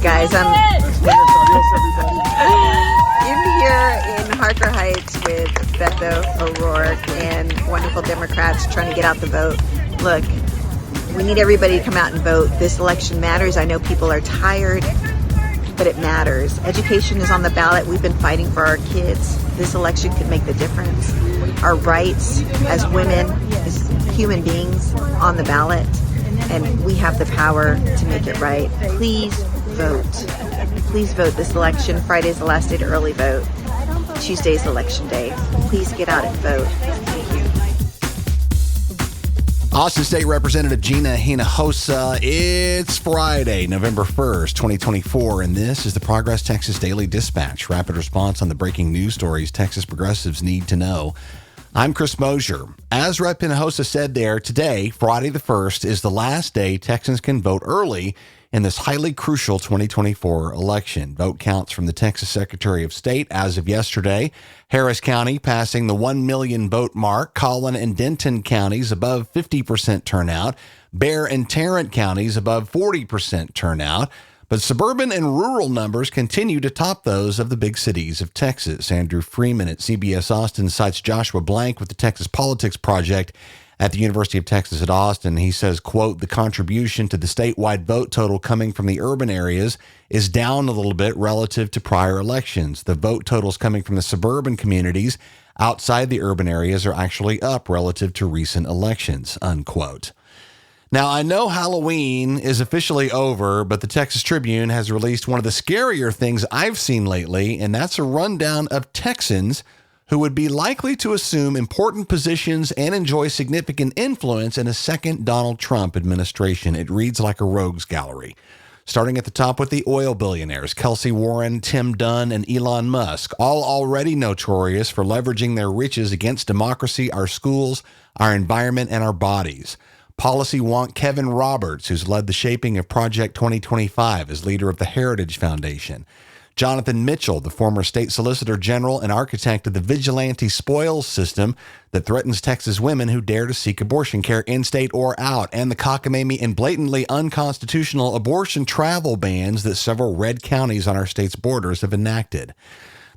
guys. I'm here in Harker Heights with Beto O'Rourke and wonderful Democrats trying to get out the vote. Look, we need everybody to come out and vote. This election matters. I know people are tired, but it matters. Education is on the ballot. We've been fighting for our kids. This election could make the difference. Our rights as women, as human beings on the ballot, and we have the power to make it right. Please vote. Please vote this election. Friday's the last day to early vote. Tuesday's election day. Please get out and vote. Thank you. Austin State Representative Gina Hinojosa. It's Friday, November 1st, 2024, and this is the Progress Texas Daily Dispatch, rapid response on the breaking news stories Texas progressives need to know. I'm Chris Mosier. As Rep. Hinojosa said there, today, Friday the 1st, is the last day Texans can vote early in this highly crucial 2024 election. Vote counts from the Texas Secretary of State as of yesterday. Harris County passing the 1 million vote mark. Collin and Denton counties above 50% turnout. Bexar and Tarrant counties above 40% turnout. But suburban and rural numbers continue to top those of the big cities of Texas. Andrew Freeman at CBS Austin cites Joshua Blank with the Texas Politics Project at the University of Texas at Austin. He says, quote, the contribution to the statewide vote total coming from the urban areas is down a little bit relative to prior elections. The vote totals coming from the suburban communities outside the urban areas are actually up relative to recent elections, unquote. Now, I know Halloween is officially over, but the Texas Tribune has released one of the scarier things I've seen lately, and that's a rundown of Texans who would be likely to assume important positions and enjoy significant influence in a second Donald Trump administration. It reads like a rogues gallery. Starting at the top with the oil billionaires, Kelsey Warren, Tim Dunn, and Elon Musk, all already notorious for leveraging their riches against democracy, our schools, our environment, and our bodies. Policy wonk Kevin Roberts, who's led the shaping of Project 2025 as leader of the Heritage Foundation. Jonathan Mitchell, the former state solicitor general and architect of the vigilante spoils system that threatens Texas women who dare to seek abortion care in-state or out, and the cockamamie and blatantly unconstitutional abortion travel bans that several red counties on our state's borders have enacted.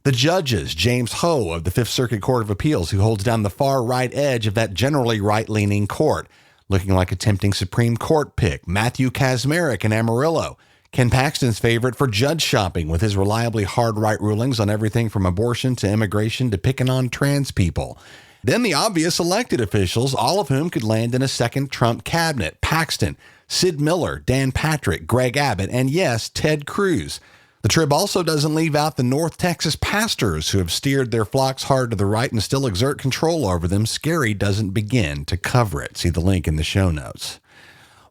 The judges, James Ho of the Fifth Circuit Court of Appeals, who holds down the far right edge of that generally right-leaning court, looking like a tempting Supreme Court pick. Matthew Kacsmaryk in Amarillo, Ken Paxton's favorite for judge shopping with his reliably hard right rulings on everything from abortion to immigration to picking on trans people. Then the obvious elected officials, all of whom could land in a second Trump cabinet. Paxton, Sid Miller, Dan Patrick, Greg Abbott, and yes, Ted Cruz. The Trib also doesn't leave out the North Texas pastors who have steered their flocks hard to the right and still exert control over them. Scary doesn't begin to cover it. See the link in the show notes.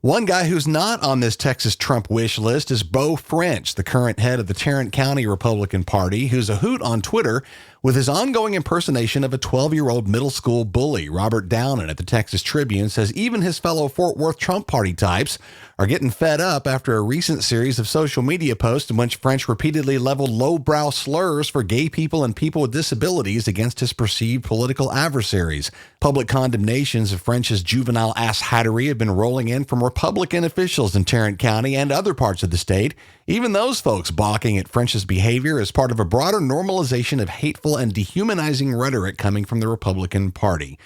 One guy who's not on this Texas Trump wish list is Beau French, the current head of the Tarrant County Republican Party, who's a hoot on Twitter with his ongoing impersonation of a 12-year-old middle school bully. Robert Downen at the Texas Tribune says even his fellow Fort Worth Trump Party types are getting fed up after a recent series of social media posts in which French repeatedly leveled lowbrow slurs for gay people and people with disabilities against his perceived political adversaries. Public condemnations of French's juvenile asshattery have been rolling in from Republican officials in Tarrant County and other parts of the state, even those folks balking at French's behavior as part of a broader normalization of hateful and dehumanizing rhetoric coming from the Republican Party.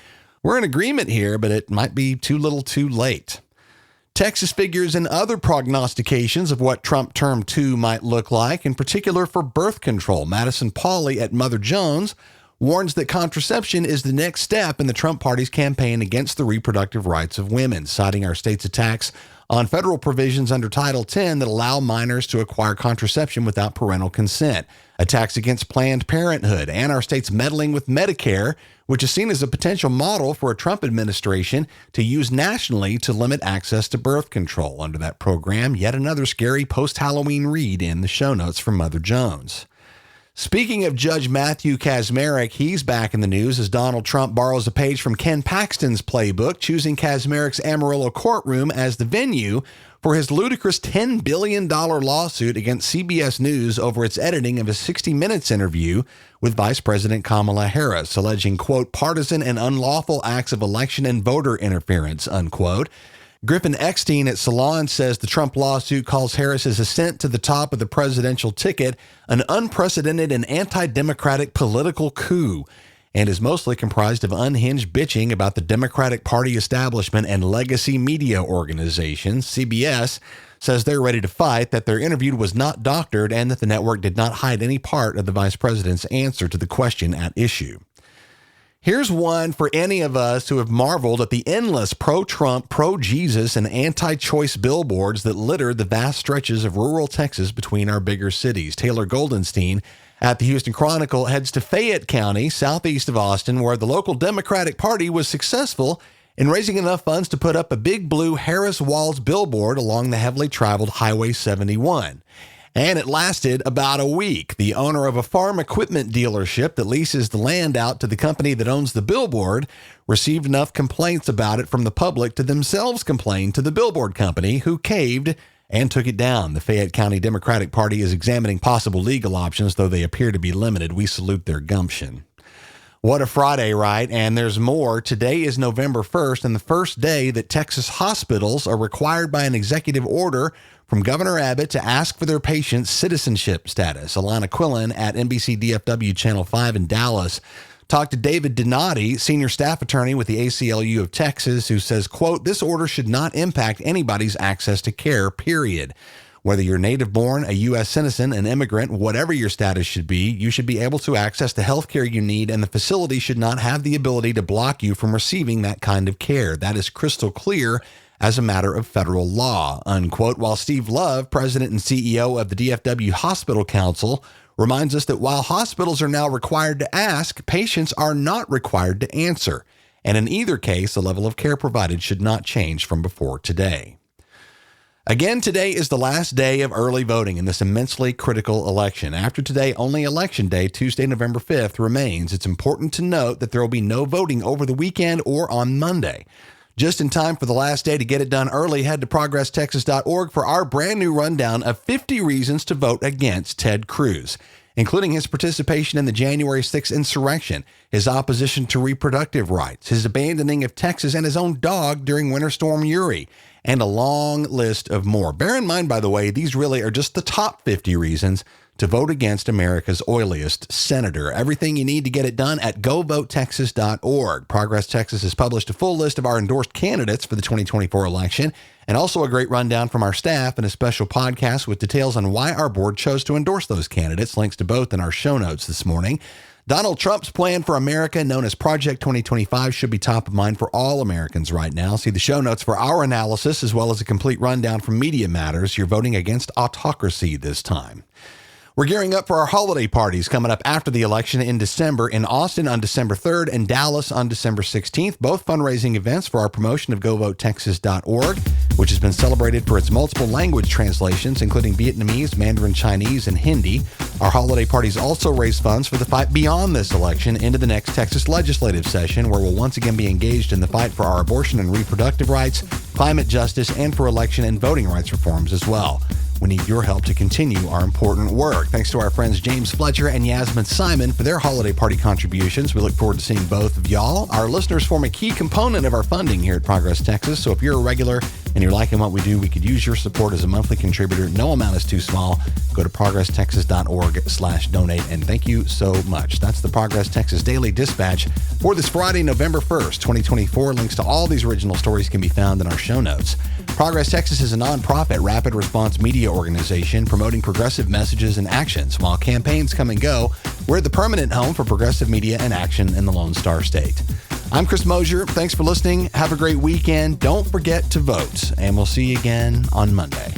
We're in agreement here, but it might be too little too late. Texas figures in other prognostications of what Trump Term 2 might look like, in particular for birth control. Madison Pauley at Mother Jones warns that contraception is the next step in the Trump Party's campaign against the reproductive rights of women, citing our state's attacks on federal provisions under Title X that allow minors to acquire contraception without parental consent, attacks against Planned Parenthood, and our state's meddling with Medicare, which is seen as a potential model for a Trump administration to use nationally to limit access to birth control under that program. Yet another scary post-Halloween read in the show notes from Mother Jones. Speaking of Judge Matthew Kacsmaryk, he's back in the news as Donald Trump borrows a page from Ken Paxton's playbook, choosing Kacsmaryk's Amarillo courtroom as the venue for his ludicrous $10 billion lawsuit against CBS News over its editing of a 60 Minutes interview with Vice President Kamala Harris, alleging, quote, partisan and unlawful acts of election and voter interference, unquote. Griffin Eckstein at Salon says the Trump lawsuit calls Harris's ascent to the top of the presidential ticket an unprecedented and anti-democratic political coup, and is mostly comprised of unhinged bitching about the Democratic Party establishment and legacy media organizations. CBS says they're ready to fight, that their interview was not doctored, and that the network did not hide any part of the vice president's answer to the question at issue. Here's one for any of us who have marveled at the endless pro-Trump, pro-Jesus, and anti-choice billboards that litter the vast stretches of rural Texas between our bigger cities. Taylor Goldenstein at the Houston Chronicle heads to Fayette County, southeast of Austin, where the local Democratic Party was successful in raising enough funds to put up a big blue Harris Walls billboard along the heavily traveled Highway 71. And it lasted about a week. The owner of a farm equipment dealership that leases the land out to the company that owns the billboard received enough complaints about it from the public to themselves complain to the billboard company, who caved and took it down. The Fayette County Democratic Party is examining possible legal options, though they appear to be limited. We salute their gumption. What a Friday, right? And there's more. Today is November 1st, and the first day that Texas hospitals are required by an executive order from Governor Abbott to ask for their patients' citizenship status. Alana Quillen at NBC DFW Channel 5 in Dallas talked to David Donati, senior staff attorney with the ACLU of Texas, who says, quote, "This order should not impact anybody's access to care, period. Whether you're native born, a U.S. citizen, an immigrant, whatever your status should be, you should be able to access the health care you need, and the facility should not have the ability to block you from receiving that kind of care. That is crystal clear as a matter of federal law," unquote. While Steve Love, president and CEO of the DFW Hospital Council, reminds us that while hospitals are now required to ask, patients are not required to answer. And in either case, the level of care provided should not change from before today. Again, today is the last day of early voting in this immensely critical election. After today, only Election Day, Tuesday, November 5th, remains. It's important to note that there will be no voting over the weekend or on Monday. Just in time for the last day to get it done early, head to progresstexas.org for our brand new rundown of 50 reasons to vote against Ted Cruz, including his participation in the January 6th insurrection, his opposition to reproductive rights, his abandoning of Texas and his own dog during Winter Storm Uri, and a long list of more. Bear in mind, by the way, these really are just the top 50 reasons to vote against America's oiliest senator. Everything you need to get it done at govotexas.org. Progress Texas has published a full list of our endorsed candidates for the 2024 election, and also a great rundown from our staff and a special podcast with details on why our board chose to endorse those candidates. Links to both in our show notes this morning. Donald Trump's plan for America, known as Project 2025, should be top of mind for all Americans right now. See the show notes for our analysis, as well as a complete rundown from Media Matters. You're voting against autocracy this time. We're gearing up for our holiday parties coming up after the election in December, in Austin on December 3rd and Dallas on December 16th, both fundraising events for our promotion of govotexas.org, which has been celebrated for its multiple language translations, including Vietnamese, Mandarin Chinese, and Hindi. Our holiday parties also raise funds for the fight beyond this election into the next Texas legislative session, where we'll once again be engaged in the fight for our abortion and reproductive rights, climate justice, and for election and voting rights reforms as well. We need your help to continue our important work. Thanks to our friends James Fletcher and Yasmin Simon for their holiday party contributions. We look forward to seeing both of y'all. Our listeners form a key component of our funding here at Progress Texas, so if you're a regular and you're liking what we do, we could use your support as a monthly contributor. No amount is too small. Go to progresstexas.org/donate, and thank you so much. That's the Progress Texas Daily Dispatch for this Friday, November 1st, 2024. Links to all these original stories can be found in our show notes. Progress Texas is a nonprofit rapid response media organization promoting progressive messages and actions. While campaigns come and go, we're the permanent home for progressive media and action in the Lone Star State. I'm Chris Mosier. Thanks for listening. Have a great weekend. Don't forget to vote, and we'll see you again on Monday.